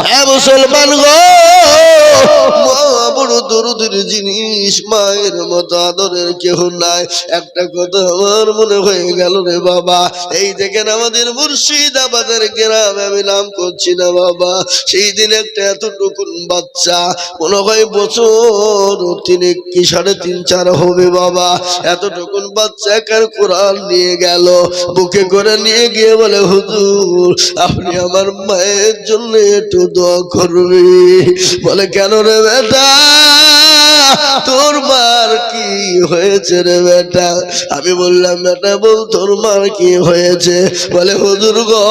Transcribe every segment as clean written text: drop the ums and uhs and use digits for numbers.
হ্যাঁ মুসলমান গো, মা বড় দরদের জিনিস, মায়ের মতো আদরের কেহ নাই। একটা কথা আমার মনে হয়ে গেল রে বাবা, এই দেখেন আমাদের মুর্শিদাবাদের গ্রামে, আমি নাম করছি না বাবা, সেই দিন একটা এতটুকুন বাচ্চা, মনে হয় বছর 3 কি 3.5-4 হবে বাবা, এতটুকুন বাচ্চা কার কোরআন নিয়ে গেল, বুকে করে নিয়ে গিয়ে বলে হুজুর আপনি আমার মায়ের জন্য একটু দোয়া করবে। বলে কেন রে বেটা, তোর মার কি হয়েছে রে বেটা? আমি বললাম বেটা বল তোর মার কি হয়েছে? বলে হুজুর গো,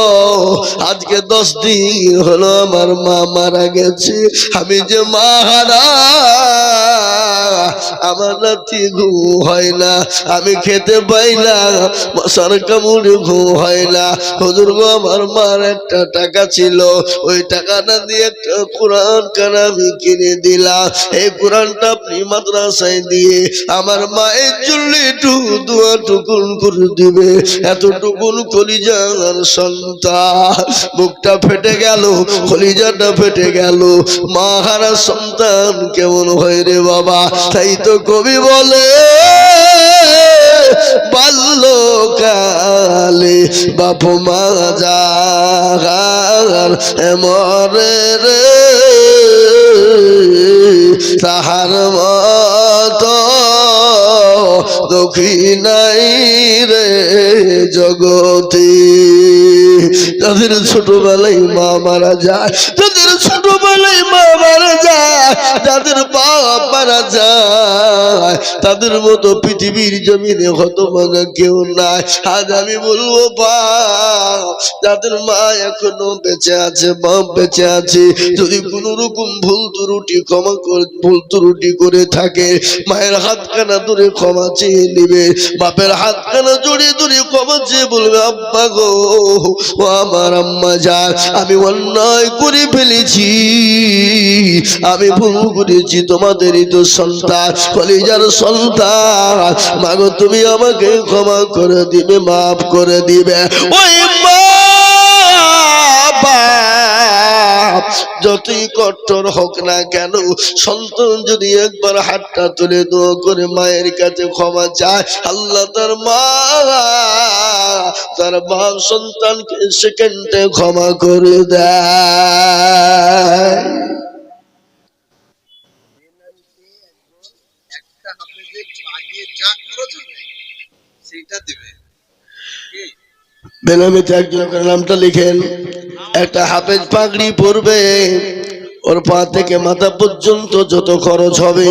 আজকে 10 দিন হলো আমার মা মারা গেছে, আমি যে মা হারা, আমার রাত্রি ঘুম হয় না, আমি খেতে পাই না, মশার কামড়ে ঘুম হয় না। হুজুর গো, আমার মার একটা টাকা ছিল, ওই টাকাটা দিয়ে একটা কোরআন কানা আমি কিনে দিলাম, এই কোরআনটা আপনি মাদ্রাসায় দিয়ে আমার মায়ের জন্য একটু দোয়া টুকুন করে দিবে। এতটুকুন কলিজার সন্তান, বুকটা ফেটে গেল, কলিজাটা ফেটে গেল। মা হারা সন্তান কেমন হয় রে বাবা? তাই তো কবি বলে বাল্যকালে বাপ মা যার মরে রে, তাহার মতো দুঃখী নাই রে জগতে। তাদের ছোটবেলায় মা মারা যায়, তাদের ছোটবেলায় মা মারা যায়, তাদের বাপ মারা যায়, তাদের মতো পৃথিবীর জমিনে হতভাগা কেউ নাই। আজ আমি বলবো বাপ, যাদের মা এখনো বেঁচে আছে, বাপ বেঁচে আছে, যদি কোন রকম ভুল ত্রুটি করে থাকে, মায়ের হাতখানা ধরে ক্ষমা চেয়ে নিবে, বাপের হাতখানা জড়িয়ে ধরে ক্ষমা চেয়ে বলবে আব্বা গো, ও আমার আম্মা যান, আমি অন্যায় করে ফেলেছি, আমি ভুল করেছি, তোমাদেরই তো সন্তান, কলিজার সন্তান, মাগো তুমি আমাকে ক্ষমা করে দিবে, মাফ করে দিবে। ওই মা যতই কঠোর হোক না কেন, সন্তান যদি একবার হাতটা তুলে দোয়া করে মায়ের কাছে ক্ষমা চায়, আল্লাহ তার মা তার বাপ সন্তানকে সেকেন্ডে ক্ষমা করে দেয়। বেনামিতে একজনের নামটা লিখেন, একটা হাফেজ পাগড়ি পরবে, ওর পা থেকে মাথা পর্যন্ত যত খরচ হবে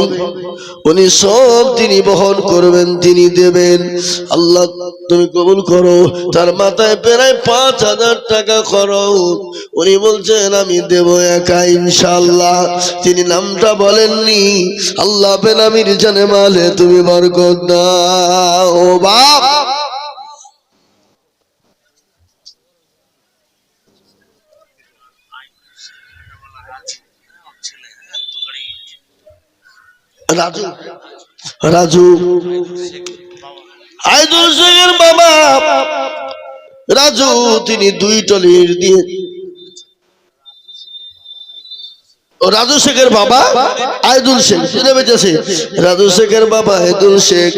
উনি সব তিনি বহন করবেন, তিনি দেবেন। আল্লাহ তুমি কবুল করো। তার মাথায় প্রায় 5,000 টাকা খরচ, উনি বলছেন আমি দেব একা ইনশাআল্লাহ। তিনি নামটা বলেননি, আল্লাহ বেনামির জানে মালে তুমি বরকত দাও। ও বাপ, রাজু রাজু আইদুল শেখের বাবা রাজু, তিনি 2 টলির দিয়ে, রাজু শেখের বাবা আইদুল শেখ বেঁচেছে, রাজু শেখের বাবা আইদুল শেখ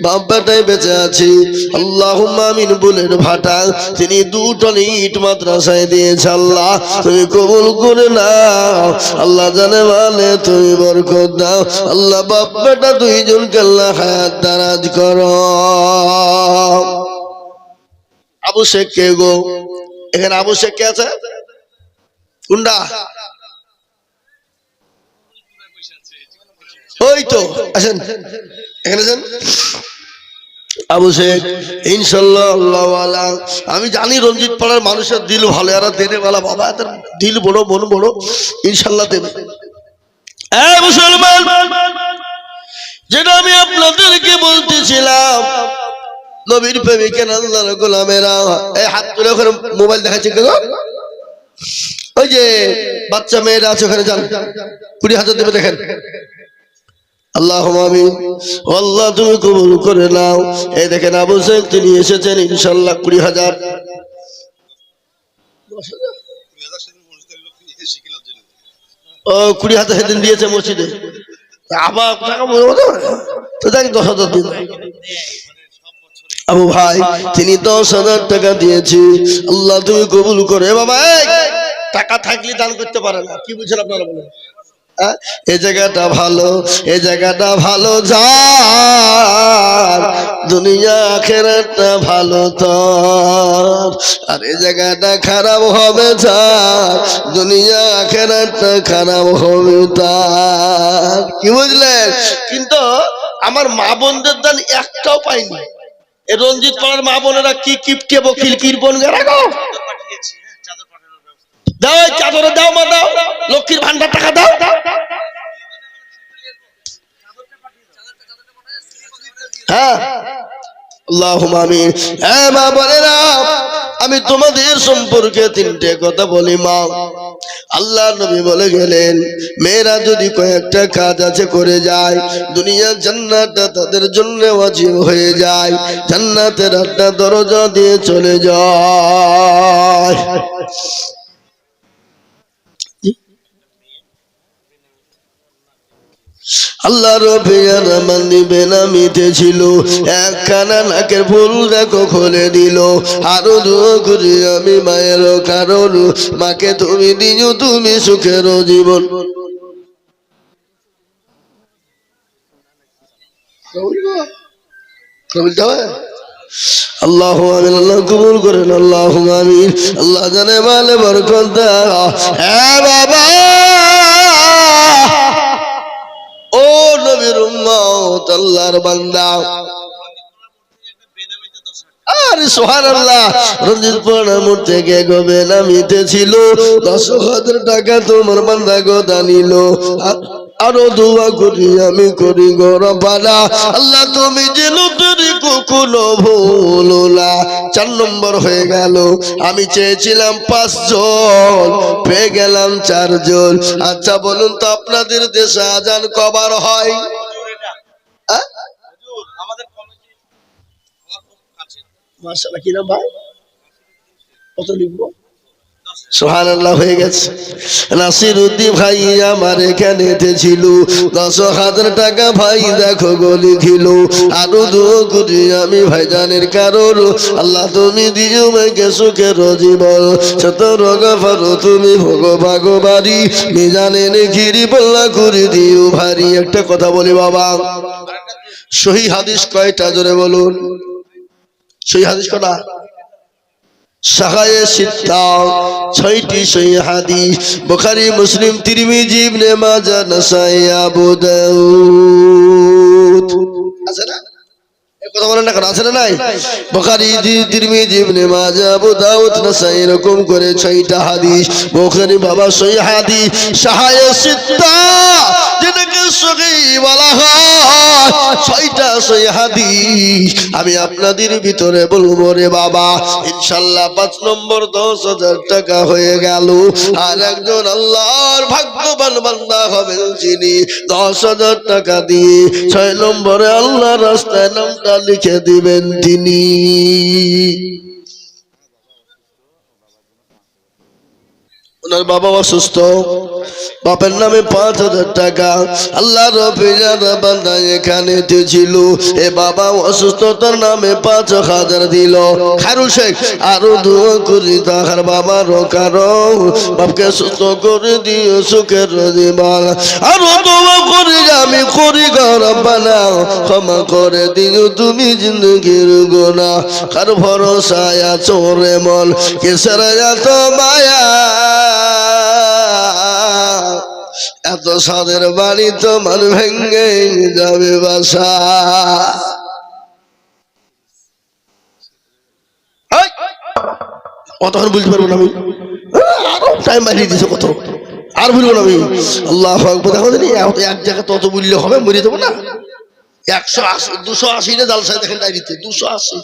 বাবাটাই বেঁচে আছে, আল্লাহুম্মা আমিন বুলের ভাটা, তিনি 2 টন ইট মাদ্রাসায় দিয়েছে। আল্লাহ তুমি কবুল করে নাও, আল্লাহ জানে মানে তুমি বরকত দাও। আল্লাহ বাপ বেটা 2 জনকে আল্লাহ হায়াত দারাজ করো। আবু শেখ কে গো? এখানে আবু শেখ কে আছে? কুন্ডা ওই তো আসেন, এখানে যান। আবু শেখ ইনশাআল্লাহ আল্লাহ ওয়ালা, আমি জানি রঞ্জিত পাড়ার মানুষের দিল ভালো, এরা দেনে वाला বাবা, এদের দিল বড়, মন বড়, ইনশাআল্লাহ দেবে। এই মুসলমান, যেটা আমি আপনাদেরকে বলতেছিলাম, নবীর প্রেমিকের আল্লাহর গোলামেরা, এই হাত তুলে ওখানে মোবাইল দেখাচ্ছে কেন? ওই যে বাচ্চা মেয়েরা আছে ওখানে যান, 20,000 দেবে, দেখেন। আল্লাহুম্মা আমিন। আল্লাহ তুমি কবুল করে নাও। এই দেখেন আবু শেখ তিনি এসেছেন ইনশাআল্লাহ 20,000 ও 20,000 সেদিন দিয়েছে মসজিদে, আবার টাকা বলবো তো যাই 10,000 দিন। আবু ভাই তিনি 10,000 টাকা দিয়েছি, আল্লাহ তুমি কবুল করে। বাবা টাকা থাকলে দান করতে পারে না, কি বুঝছেন আপনারা বলেন? এই জায়গাটা ভালো, এই জায়গাটা ভালো যার দুনিয়া আখিরাতটা ভালো তোর, আর এই জায়গাটা খারাপ হবে যার দুনিয়া আখিরাতটা খারাপ হবে তার। কি বুঝলেন? কিন্তু আমার মা বোনদের দান একটাও পাইনি। এই রঞ্জিত পাড়ার মা বোনেরা কি কিপটে বকিল কিরপন রাখো, দাও চাদরে দাও, মা দাও, লক্ষ্মীর ভান্ডার টাকা দাও। হ্যাঁ আল্লাহুম্মা আমিন। মা বোনেরা আমি তোমাদের সম্পর্কে 3টে কথা বলি। মা, আল্লাহ নবী বলে গেলেন মেয়েরা যদি কয়েকটা কাজ আছে করে যায়, দুনিয়ার জান্নাতটা তাদের জন্য ওয়াজিব হয়ে যায়, জান্নাতের একটা দরজা দিয়ে চলে যায়। আল্লাহর পেয়ারা মান্দি বেনামিতে ছিল, একখানা নাকের ফুল দেখো খুলে দিল। আরো দোয়া করি আমি মায়ের কারণ, মাকে তুমি দিও তুমি সুখের জীবন। আল্লাহ আমিন, আল্লাহ কবুল করেন, আল্লাহ আমিন। আল্লাহ জানে মালে বরকত দাও। হ্যাঁ বাবা, ও নবীর উম্মত, আল্লাহর বান্দা, আরে সুবহানাল্লাহ, রঞ্জিত পাড়া মোড় থেকে গো বেনামিতে ছিল, 10,000 টাকা তোমার বান্দা গো দানিল। আরো দোয়া করি আমি করি গো রব্বানা, আল্লাহ তুমি যেন তোর কখনো ভুলো না। 4 নম্বর হয়ে গেল, আমি চেয়েছিলাম 5 জন, পেয়ে গেলাম 4 জন। আচ্ছা বলুন তো আপনাদের দেশে আজান কবার হয়? মাশাআল্লাহ, কি নাম ভাই? কত লিখবো? সুবহানাল্লাহ, হয়ে গেছে। নাসির উদ্দিন ভাই আমার এখানে ছিল, 10,000 টাকা ভাই দেখো গো লিখিল। আরো দোয়া করি আমি ভাইজানের কারণ, আল্লাহ তুমি দিও মাকে সুখের জীবন, শত রোগফর তুমি ভগবাগবারি, মিজানে নেখিরি বল্লা করে দিও ভারী। একটা কথা বলি বাবা, সহিহ হাদিস কয়টা জোরে বলুন? সহিহ হাদিস কটা? সাহায়ে সিত্তা, 6টি সহিহ হাদিস, বুখারী, মুসলিম, তিরমিজি, ইবনে মাজাহ, নাসাই, আবু দাউদ। আছে না? এই কথা বলেন না কেন? আছে না নাই? বুখারী, তিরমিজি, ইবনে মাজাহ, আবু দাউদ, নাসাই, এরকম করে 6টা হাদিস। বুখারী বাবা সহিহ হাদিস, সাহায়ে সিত্তা যেটাকে সহিহ বলা হয়, 6টা সহিহ হাদিস আমি আপনাদের ভিতরে বলবো রে বাবা, ইনশাআল্লাহ। 5 নম্বর 10,000 টাকা হয়ে গেল। আর একজন আল্লাহর ভাগ্যবান বান্দা হবেন যিনি 10,000 টাকা দিয়ে 6 নম্বরে আল্লাহর রাস্তায় নামটা লিখে দিবেন তিনি। ওনার বাবা অসুস্থ, বাপের নামে 5,000 টাকা আল্লাহর পেয়ারা বান্দা এখানে ছিল, এ বাবা অসুস্থতার নামে 5,000 দিল। খায়রুল শেখ আরো দোয়া করি তাহার বাবার কারণ, বাপকে সুস্থ করে দিও সুখের জীবন। আরো দোয়া করি আমি করি গো রব্বানা, ক্ষমা করে দিও তুমি জিন্দগির গুনাহ। কার ভরসায় আছো রে মন, কিসের এত মায়া, এত সাদের বাড়ি তোমার ভেঙ্গে যাবে বাসা। কতক্ষণ বুঝতে পারবো না আমি, আরো টাইম বাড়িয়ে দিয়েছে কত, আর বলবো না আমি। আল্লাহু আকবার। দেখো জানি এক জায়গায় তত বললে হবে, মরে দেবো না। 180 280 জালসায় দেখেন ডায়েরিতে 280,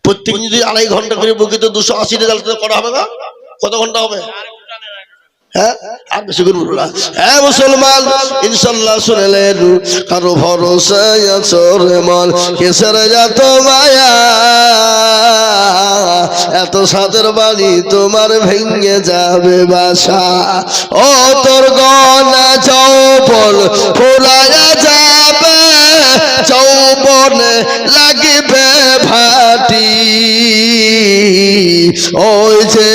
প্রত্যেক যদি 2.5 ঘন্টা করে বকি তো 280 জালসা করা হবে না? কত ঘন্টা হবে? হ্যাঁ আর বেশি করে বলবো না। হ্যাঁ মুসলমান ইনশাআল্লাহ শুনলেন কারো ভরসায় আছো রে মন কিসের যত মায়া এত সাদের বাড়ি তোমার ভেঙে যাবে বাসা ও তোর গনা চৌপল ফুলায়া যাবে চৌবনে লাগিবে ভাটি ওই যে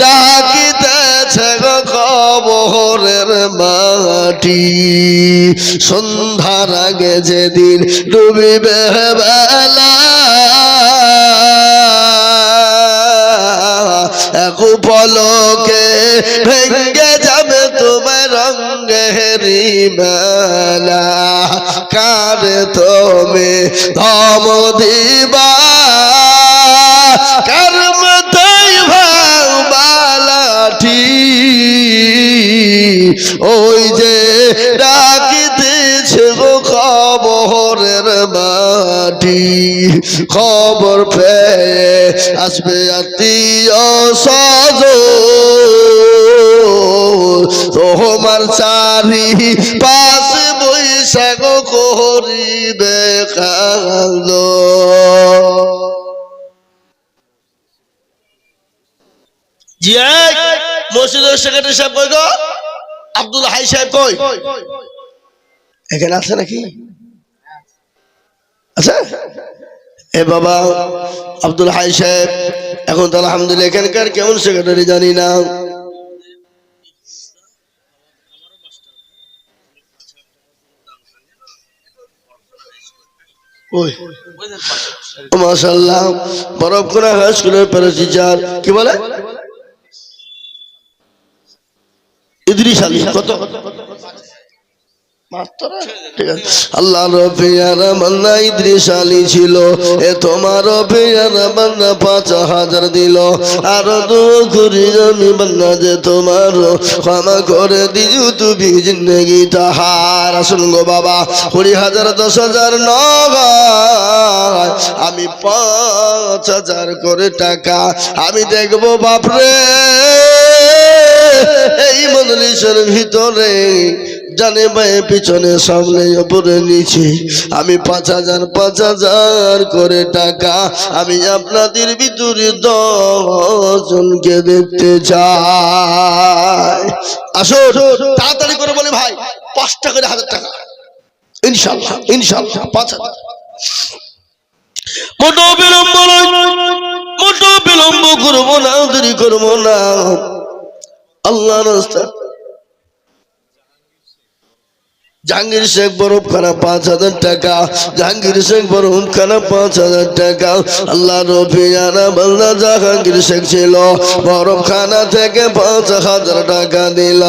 ডাকিতেছে গো কবরের মাটি সন্ধ্যার আগে যেদিন ডুবিবে বেলা এক পলকে ভেঙ্গে যাবে তোমার রঙ্গেরি মেলা কারে তুমি ধম দিবা কর্ম বালাঠি ওই যে ডাকিতেছে গো খবরের মাটি খবর পেয়ে আসবে আত্মীয় স্বজন তোমার চারি পাশে বৈশাখ করিবে কান্দ মসজিদের সেক্রেটারি সাহেব কই গো আব্দুল হাই সাহেব কই এখানে আছে নাকি আচ্ছা এ বাবা আব্দুল হাই সাহেব এখন তো আলহামদুলিল্লাহ এখানকার কেমন সেক্রেটারি জানি না মাশাআল্লাহ বরফখানা হাই স্কুলের প্যারাটিচার কি বলে ইদ্রিস আলী কত আল্লাহ রবিয়ারা মান্না ইদ্রিস আলী ছিল এ তোমার রবিয়ারা মান্না ৫,০০০ দিল আরো দুরি আমি মান্না যে তোমার ক্ষমা করে দিও তুমি জিন্দগি তাহার আসুন গো বাবা ২০,০০০ ১০,০০০ নয় আমি ৫,০০০ করে টাকা আমি দেখবো বাপরে এই মজলিসের ভিতরে জানে ভাই পিছনে সামনে উপরে নিচে আমি ৫,০০০ করে টাকা আমি আপনাদের ভিতরে ১০ জনকে দেখতে চাই আসো তাড়াতাড়ি করে বলে ভাই ৫টা করে ১,০০০ টাকা ইনশাআল্লাহ ইনশাআল্লাহ ৫,০০০ মোটো বিলম্ব করবো না দেরি করবো না আল্লাহ রাস্তা জাহাঙ্গীর শেখ বরফখানা ৫,০০০ টাকা জাহাঙ্গীর শেখ বরফখানা ৫,০০০ টাকা আল্লাহ রফিয়ানা বান্দা জাহাঙ্গীর শেখ ছিল বরফখানা থেকে ৫,০০০ টাকা দিল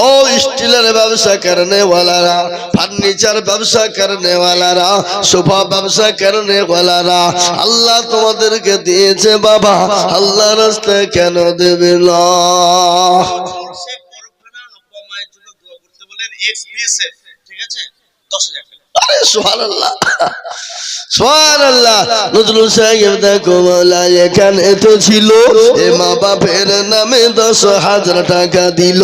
ও স্টিলের ব্যবসা করনে ওয়ালারা ফার্নিচার ব্যবসা করনে ওয়ালারা সোফা ব্যবসা করনে ওয়ালারা আল্লাহ তোমাদেরকে দিয়েছে বাবা আল্লাহ রাস্তায় কেন দেবে না ঠিক আছে ১০,০০০ আরে সুবহানাল্লাহ সুবহানাল্লাহ নজরুল সাহেব দেখো মাওলা এখানে তো ছিল এ মা বাপের নামে ১০,০০০ টাকা দিল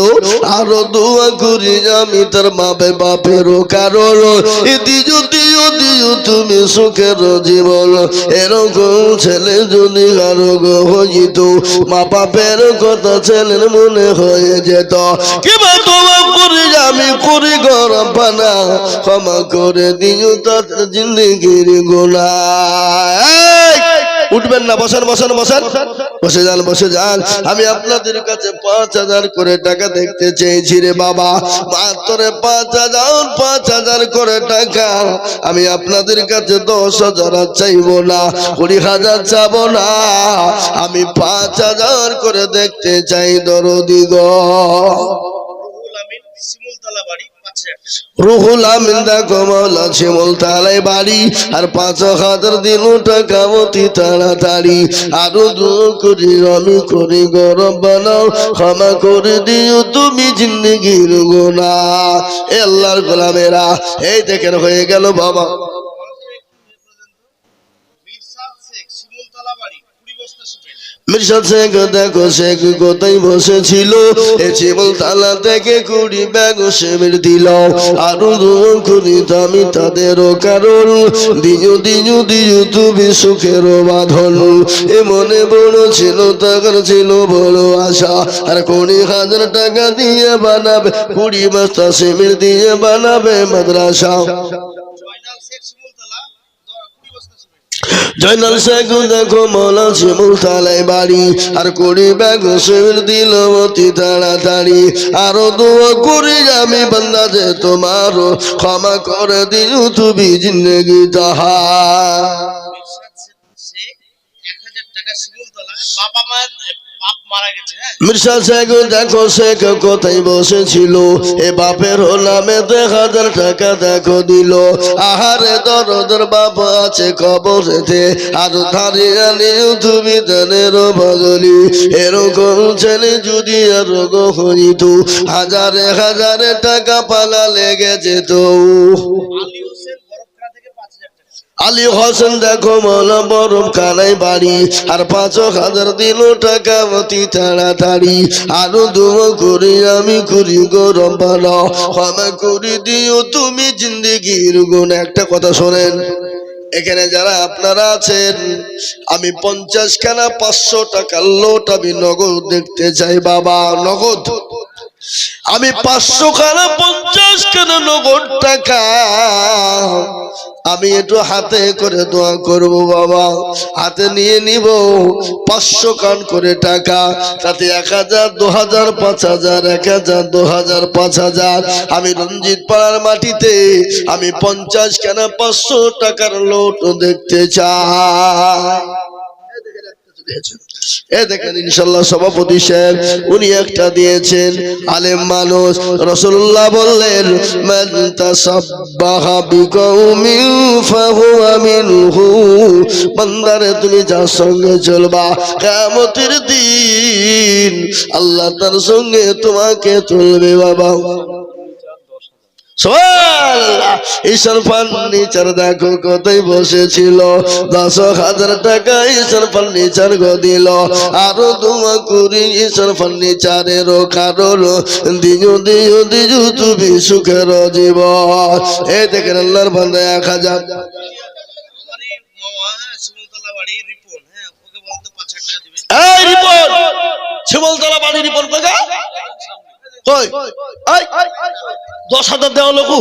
আরো দোয়া করি আমি তার মা বাপেরও কারণ দিও দিও দিও তুমি সুখের জীবন এরকম ছেলে যদি আরো হইত মা বাপের কথা ছেলের মনে হয়ে যেত কিবা দোয়া করি আমি করি গরম পানা ক্ষমা করে দিও তাদের জিন্দগির গুনাহ উঠবেন না বসেন বসেন বসেন বসে যান আমি আপনাদের কাছে ৫,০০০ করে টাকা দেখতে চেয়েছি রে বাবা মাত্র ৫,০০০ করে টাকা আমি আপনাদের কাছে ১০,০০০ চাইবো না ২০,০০০ চাবো না আমি ৫,০০০ করে দেখতে চাই দরদি গো রুহুল আমিন দেখো মাওলা শিমুলতলায় বাড়ি আর ৫,০০০ দিন টাকা অতি তাড়াতাড়ি আরো দোয়া করি আমি করি গরম বানাও ক্ষমা করে দিও তুমি জিন্দগির গুনাহ এ আল্লাহর গোলামেরা এই দেখেন হয়ে গেল বাবা মির্জা শেখ দেখো শেখ কোথায় বসেছিল, এ চিমল তালা থেকে 20 ব্যাগ সেমের দিল, আরো দোয়া করি আমি তাদেরও কারণ দিও দিও দিও তুমি সুখের বাঁধন। এ মনে বড় ছিল টাকার ছিল বড় আশা, আর 20,000 টাকা দিয়ে বানাবে 20 বস্তা সেমের দিয়ে বানাবে মাদ্রাসা। জয়নাল শেখ দেখো মৌলা শিমুল তালায় বাড়ি, আর 20 ব্যাগ সেমের দিল অতি তাড়াতাড়ি, আরো দোয়া করি আমি বান্দা যে তোমার ক্ষমা করে দিও তুমি জিন্দগি তাহা। মির্জা শেখ দেখো শেখ কোথায় বসেছিল, এ বাপের নামে 1000 টাকা দেখো দিল, আহারে দরদর বাপ আছে কবরেতে, আর ধারে আনিও তুমি দানের বদলি, এরকম ছেলে যদি আর হইত হাজারে হাজারে টাকা পালা লেগে যেত। আলী হোসেন দেখো মৌলা বরম কানাই বাড়ি, আর 5,000 দিল টাকা অতি তাড়াতাড়ি, আরো দোয়া করি আমি করি গরম পালা, ক্ষমা করে দিও তুমি জিন্দেগির গুণ। একটা কথা শোনেন, এখানে যারা আপনারা আছেন, আমি 50 খানা 500 টাকার লোট আমি নগদ দেখতে চাই বাবা, নগদ। আমি 500 খানা 50 খানা নগদ টাকা আমি একটু হাতে করে দোয়া করব বাবা, হাতে নিয়ে নিব 500 কান করে টাকা, তাতে 1000 2000 5000 1000 2000 5000 আমি রঞ্জিত পাড়ার মাটিতে আমি 50 খানা 500 টাকার লোট দেখতে চাই। এ দেখেন ইনশাআল্লাহ সভাপতি সাহেব উনি একটা দিয়েছেন, আলেম মানুষ। রাসূলুল্লাহ বললেন মান তাসাব্বাহা বিকৌমিন ফাহুয়া মিনহু, বান্দারে তুমি যার সঙ্গে চলবা কিয়ামতের দিন আল্লাহ তার সঙ্গে তোমাকে তুলবে বাবা। ঈশান ফার্নিচার দেখো কোথায় বসেছিল, 10,000 টাকা ঈশান ফার্নিচার গো দিল, আরো দোয়া করি ঈশান ফার্নিচারের কারণ দিও দিও দিও তুমি সুখের জীবন। এই দেখেন আল্লাহর বান্দা 1000 শিমুলতলা বাড়ি রিপন কাকা কই 10,000 দেওয়া লোক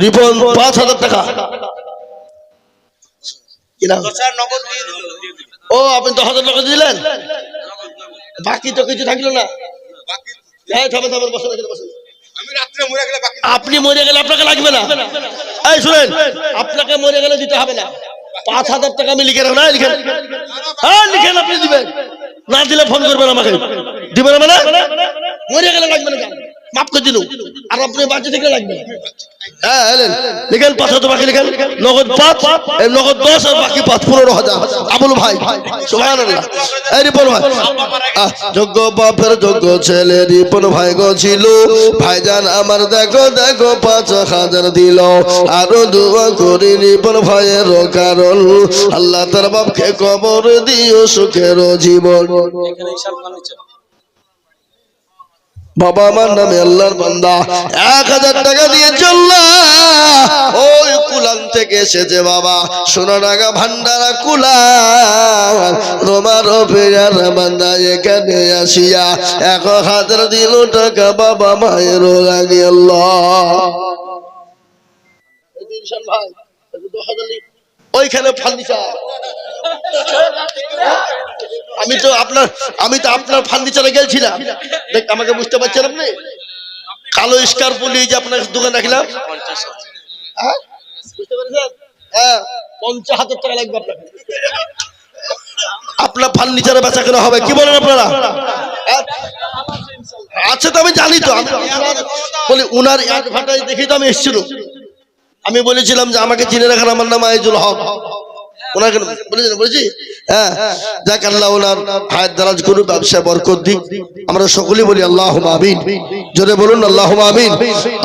রিপন 5,000 টাকা ও আপনি 10,000 টাকা দিলেন, বাকি তো কিছু থাকলো না। আপনি মরে গেলে আপনাকে লাগবে না, এই শুনেন আপনাকে মরে গেলে দিতে হবে না, 5,000 টাকা আমি লিখে রাখলাম, লিখেন লিখেন আপনি দিবেন, না দিলে ফোন করবেন আমাকে, দিবেন মানে মরে গেলে লাগবে না, মাফ করে দিল, আর আপনি বাকি থেকে লাগবে। হ্যাঁ লিখেন 5,000 বাকি লিখেন, নগদ 5 নগদ 10 আর বাকি 5 15,000। আবুল ভাই সুবহানাল্লাহ। এই রিপন ভাই যোগ্য বাপের যোগ্য ছেলে রিপন ভাই গো ছিল, ভাইজান আমার দেখো দেখো 5,000 দিল, আরো দোয়া করি রিপন ভাইয়ের কারণ আল্লাহ তার বাপকে কবর দিও সুখের জীবন। বাবা আমার নামে আল্লাহর বান্দা 1000 টাকা দিয়ে চললা, ওই কুলান থেকে এসেছে বাবা, সোনাডাঙ্গা ভান্ডারা কুলান, রোমার ফেরার বান্দা এখানে আসিয়া 1000 দিল টাকা বাবা মায়ের লাগে আল্লাহ। ভাই ওইখানে ফার্নিচার আমি তো আপনার ফার্নিচারে গেছিলাম, দেখ আমাকে বুঝতে পারছেন আপনি, কালো স্কার্পিও নিয়ে যে আপনার দোকান রাখলাম, বুঝতে পেরেছেন? 50,000 টাকা লাগবে আপনাকে, আপনার ফার্নিচারে বেচা কেনা হবে, কি বলেন আপনারা? আচ্ছা তো আমি জানি তো, বলি উনার অ্যাডভার্টাইজ দেখি তো আমি এসেছিল, আমি বলেছিলাম যে আমাকে চিনে রাখার, আমার নাম আইজুল হক, ওনাকে বলেছি। হ্যাঁ যাক আল্লাহ ওনার হায়াত দারাজ করুন, ব্যবসায় বরকত দিক, আমরা সকলেই বলি আল্লাহুম্মা আমিন। জোরে বলুন আল্লাহুম্মা আমিন।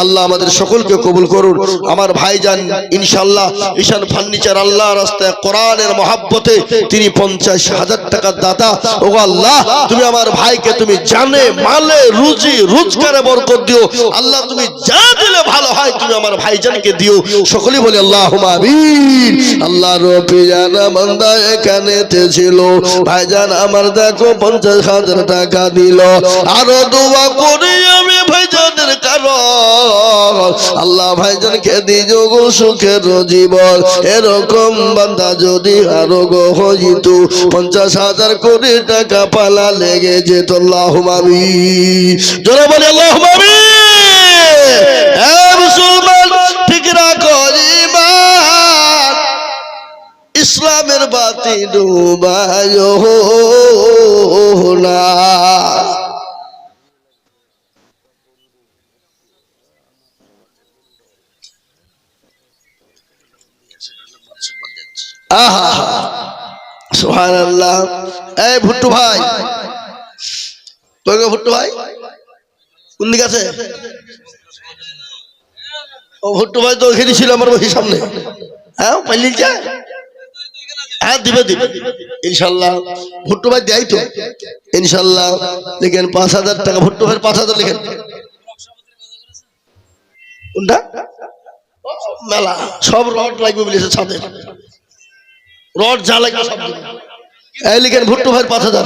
আল্লাহ আমাদের সকলকে কবুল করুন। আমার ভাইজান ইনশাআল্লাহ ঈশান ফার্নিচার আল্লাহ রাস্তায় কোরআনের মহব্বতে তিনি 50,000 টাকার দাতা। ও আল্লাহ তুমি আমার ভাইকে তুমি জানে মালে রুজি রোজগারে বরকত দিও আল্লাহ, তুমি যা দিলে ভালো হয় তুমি আমার ভাইজানকে দিও। সকলেই বলি আল্লাহুম্মা আমিন। আল্লাহ রব্বি জানা বান্দা এখানেতে ছিল, ভাইজান আমার দেখো 50,000 টাকা দিল, আরো দোয়া করি আমি ভাইজানের কারণ আল্লাহ ভাইজানকে দিও গো সুখের জীবন। এরকম বান্দা যদি আরো গো হইতো 50,000 কোটি টাকা পালা লেগে যেত। আল্লাহুম্মা আমিন। জোরে বলি আল্লাহুম্মা আমিন। এ মুসলমান ঠিক রাখো ঈমান, ইসলামের বাতি ডুবায়ো না। আহা সুবহানাল্লাহ। এই ভুট্টু ভাই, কই গো ভুট্টু ভাই, কোন দিকে আছে? ও ভুট্টু ভাই তো ওখানে ছিল আমার বসে সামনে। হ্যাঁ পাইলি যা, হ্যাঁ দিবে দিবে ইনশাআল্লাহ। ভুট্টু ভাই দেয় তো ইনশাআল্লাহ। লিখেন 5,000 টাকা, ভুট্টু ভাই 5,000 লিখেন। কোনটা? মেলা সব রড লাগবে বলেছে, ছাদের রড যা লাগবে সব দিবে। এই লিখেন ভুট্টু ভাই 5,000।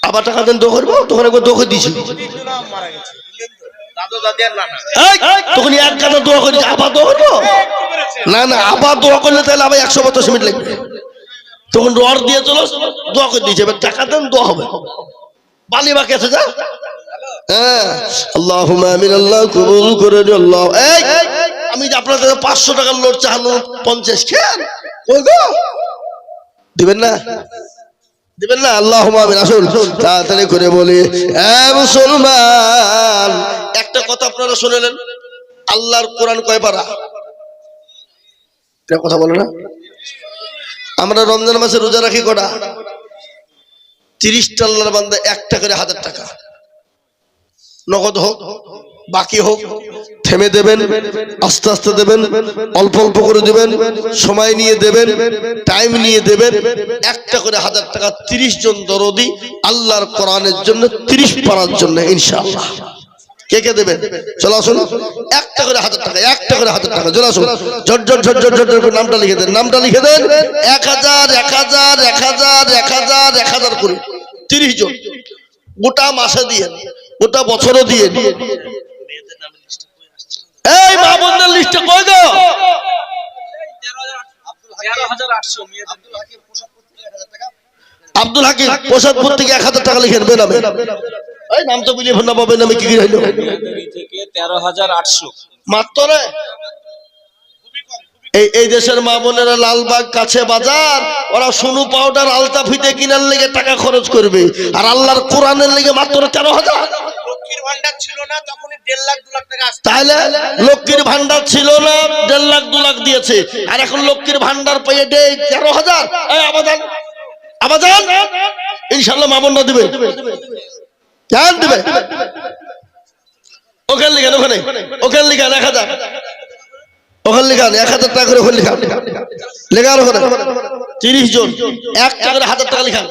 আবার টাকা দেন তো করবো, তখন একবার দোকে দিয়েছি তখন এক গাদা দোয়া করি, আবার দোয়া করবো না, না আবার দোয়া করলে তাহলে আবার 150 মিনিট লাগবে। তখন রড দিয়ে চলো দোয়া করে দিয়েছে, এবার টাকা দেন দোয়া হবে। বালি বাকি আছে যা। হ্যাঁ আল্লাহুম্মা আমিন। আল্লাহ কবুল করে নিও আল্লাহ। এই আমি যে আপনাদের 500 টাকার নোট চাহানো 50 খেন কই গো দিবেন না, দিবেন না? আল্লাহুম্মা আমিন। আসুন তাড়াতাড়ি করে বলি এ মুসলমান, একটা কথা আপনারা শুনলেন, আল্লাহর কোরআন কয় পারা? এটা কথা বলে না। আমরা রমজান মাসে রোজা রাখি কটা? 30টা আল্লাহর বান্দা একটা করে 1000 টাকা নগদ হোক বাকি হোক থেমে দেবেন, আস্তে আস্তে দেবেন, অল্প অল্প করে দেবেন, সময় নিয়ে দেবেন, টাইম নিয়ে দেবেন। একটা করে 1000 টাকা 30 জন দরদি আল্লাহর কোরআনের জন্য 30 পারার জন্য ইনশাআল্লাহ। কে কে দেবেন? চলো আসুন, একটা করে 1000 টাকা, একটা করে 1000 টাকা। চলো আসুন, ঝটঝট ঝটঝট ঝটঝট করে নামটা লিখে দেন, নামটা লিখে দেন। 1000 1000 1000 1000 1000 করে 30 জন গোটা মাসে দিয়ে, গোটা বছরও দিয়ে। এই মা বোনদের লিস্টে কই গো? 13,800 আব্দুল হাকিম প্রসাদপুর থেকে 1000 টাকা লিখেন বেনামে। এই নাম তো বলিয়ে না বাবা, নামে কি কি হইলো? থেকে 13,800 মাত্র রে। এই দেশের মা বোনেরা লালবাগ কাছে বাজার, ওরা সোনু পাউডার আলতা ফিতে কিনার লেগে টাকা খরচ করবে, আর আল্লাহর কোরআনের লেগে মাত্র 13,000। লক্ষ্মীর ভান্ডার ছিল না তখন 1.5 লাখ 2 লাখ টাকা আসছে। তাহলে লক্ষ্মীর ভান্ডার ছিল না 1.5 লাখ 2 লাখ দিয়েছে, আর এখন লক্ষ্মীর ভান্ডার পেয়ে দেয় 13,000। এই আবাদান আবাদান ইনশাআল্লাহ মা বোনরা দিবে, জান দিবে। ওখানে লিখেন, ওখানে ওখানে লিখেন 1000, ওখানে লিখান 1000 টাকা করে, ওখানে লিখান লেখার ওখানে 30 জন 1 টাকা করে 1000 টাকা লিখান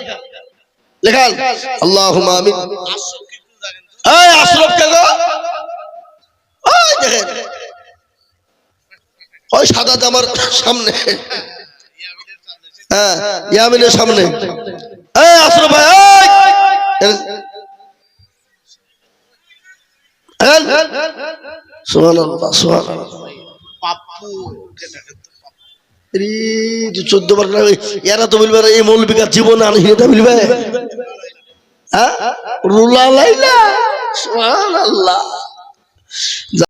লেখান। আল্লাহুম্মা আমিন। এই আশরাফ কে গো? ওই দেখেন ওই সাদা জামার সামনে, হ্যাঁ ইয়ামিনের সামনে। এই আশরাফ ভাই, এই সুবহানাল্লাহ সুবহানাল্লাহ। 14 বার এরা তো বলবে এই মৌলবিকার জীবনে আনহিটা বলবে। হ্যাঁ রুলা লাইলা সুবহানাল্লাহ।